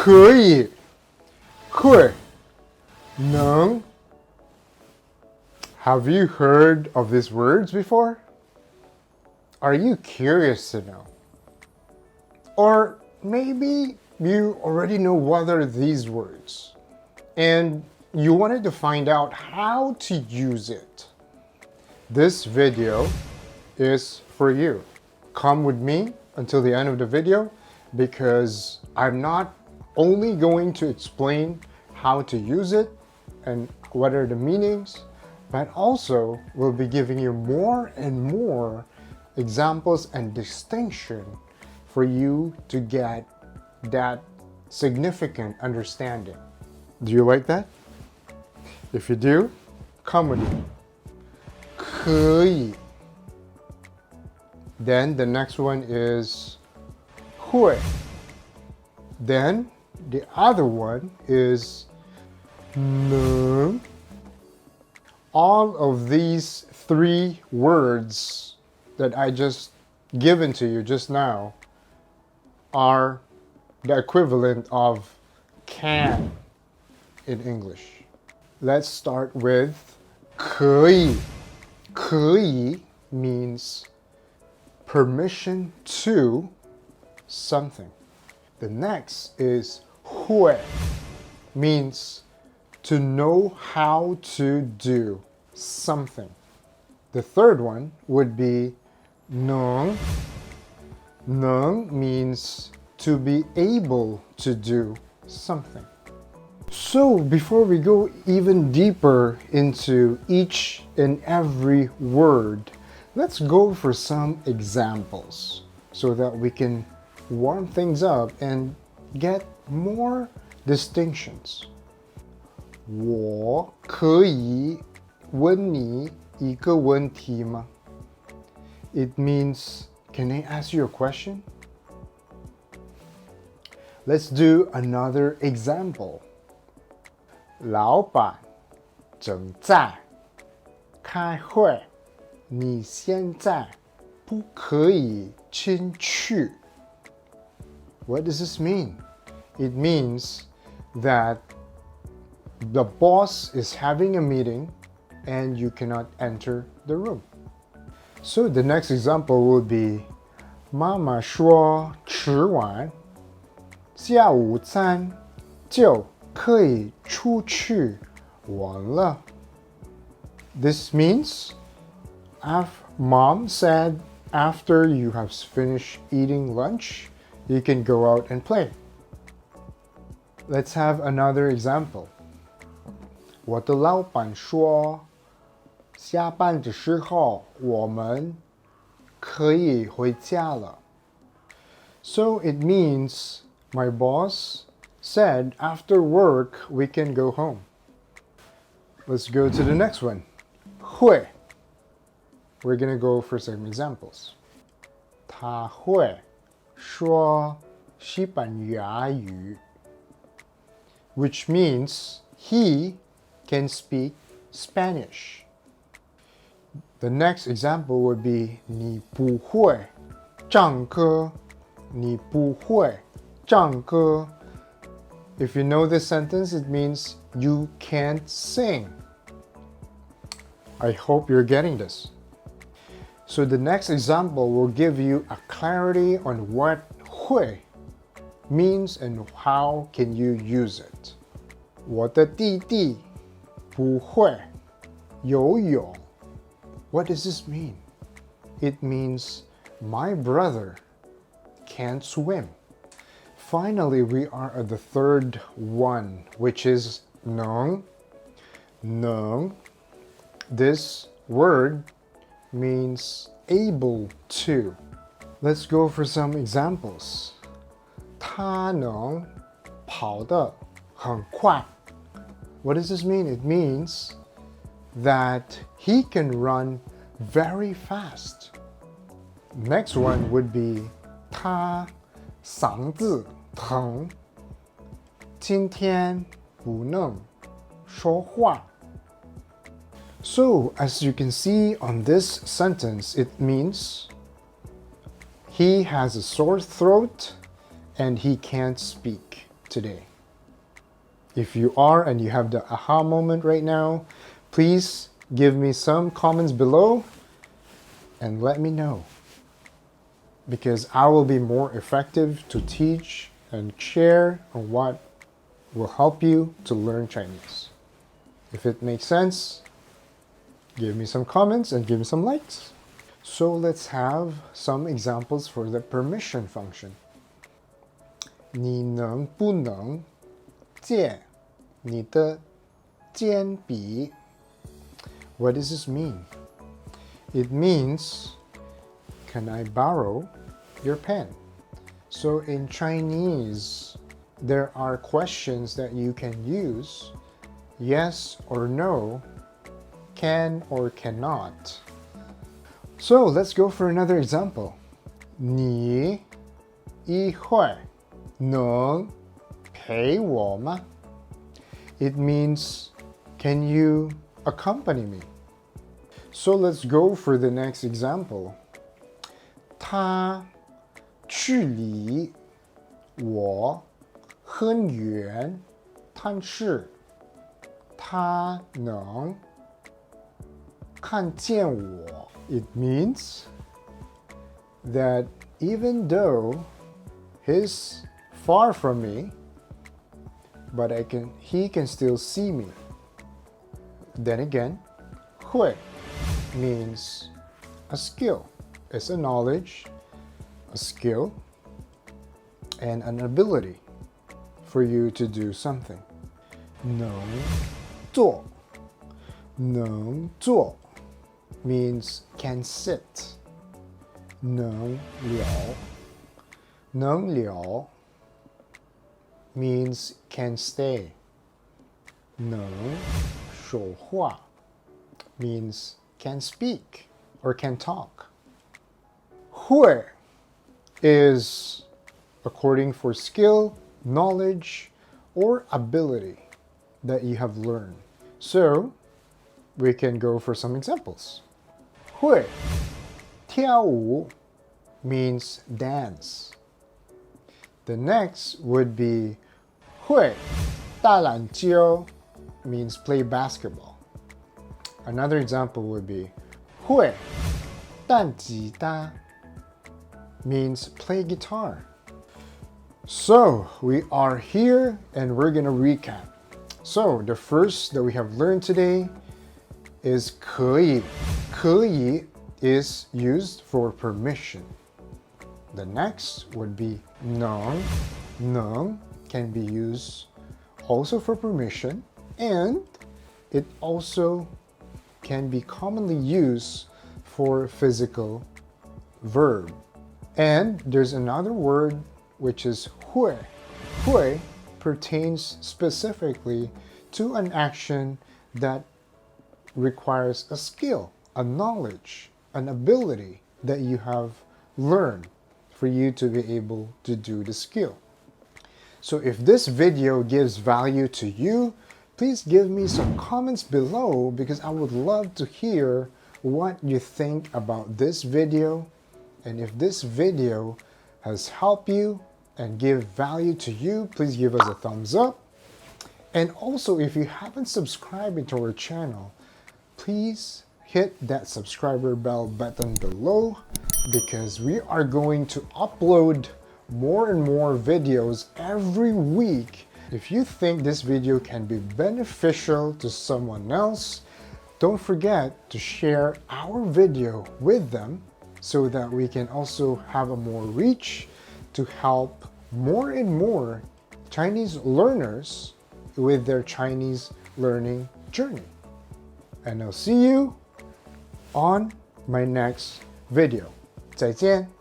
可以会能 Have you heard of these words before? Are you curious to know? Or maybe you already know what are these words and you wanted to find out how to use it. This video is for you. Come with me until the end of the video because I'm not only going to explain how to use it and what are the meanings, but also will be giving you more and more examples and distinction for you to get that significant understanding. Do you like that? If you do, come with me. 可以 Then the next one is 会 Then the other one is 能 All of these three words that I just given to you just now are the equivalent of can in English. Let's start with 可以. 可以 means permission to something. The next is 会 means to know how to do something. The third one would be 能. 能 means to be able to do something. So before we go even deeper into each and every word, let's go for some examples so that we can warm things up and get more distinctions. 我可以问你一个问题吗? It means, can I ask you a question? Let's do another example. 老板正在开会，你现在不可以进去。What does this mean? It means that the boss is having a meeting and you cannot enter the room. So the next example would be 妈妈说吃完下午餐就可以出去玩了. This means Mom said after you have finished eating lunch, you can go out and play. Let's have another example. 我的老板说下班的时候我们可以回家了. So it means my boss said after work we can go home. Let's go to the next one. 会 We're going to go for some examples. 他会说西班牙语 which means he can speak Spanish. The next example would be 你不会唱歌你不会唱歌 If you know this sentence, it means you can't sing. I hope you're getting this. So the next example will give you a clarity on what 会 means and how can you use it. 我的弟弟不会游泳 What does this mean? It means my brother can't swim. Finally, we are at the third one, which is 能. 能. This word means able to. Let's go for some examples. 他能跑得很快 What does this mean? It means that he can run very fast. Next one would be 他嗓子疼今天不能说话 So, as you can see on this sentence, it means he has a sore throat and he can't speak. today? If you are and you have the aha moment right now, please give me some comments below and let me know, because I will be more effective to teach and share on what will help you to learn Chinese. If it makes sense, give me some comments and give me some likes. So let's have some examples for the permission function. 你能不能借你的铅笔? What does this mean? It means, can I borrow your pen? So in Chinese, there are questions that you can use, yes or no, can or cannot. So let's go for another example. 你一会儿能陪我吗? It means, can you accompany me? So let's go for the next example. 他距离我很远，但是他能看见我. It means that even though he's far from me, but he can still see me. Then again, 会 means a skill. It's a knowledge, a skill, and an ability for you to do something. 能做 means can sit. 能聊 means can stay. 能说话 means can speak or can talk. 会 is according for skill, knowledge, or ability that you have learned. So we can go for some examples. 会跳舞 means dance. The next would be 会打篮球 means play basketball. Another example would be 会弹吉他 means play guitar. So we are here and we're gonna recap. So the first that we have learned today is 可以. 可以 is used for permission. The next would be 能. 能 can be used also for permission, and it also can be commonly used for physical verb. And there's another word which is 会. 会 pertains specifically to an action that requires a skill, a knowledge, an ability that you have learned for you to be able to do the skill. So if this video gives value to you, please give me some comments below, because I would love to hear what you think about this video. And if this video has helped you and give value to you, please give us a thumbs up. And also, if you haven't subscribed to our channel, please hit that subscriber bell button below, because we are going to upload more and more videos every week. If you think this video can be beneficial to someone else, don't forget to share our video with them so that we can also have a more reach to help more and more Chinese learners with their Chinese learning journey. And I'll see you on my next video. 再见。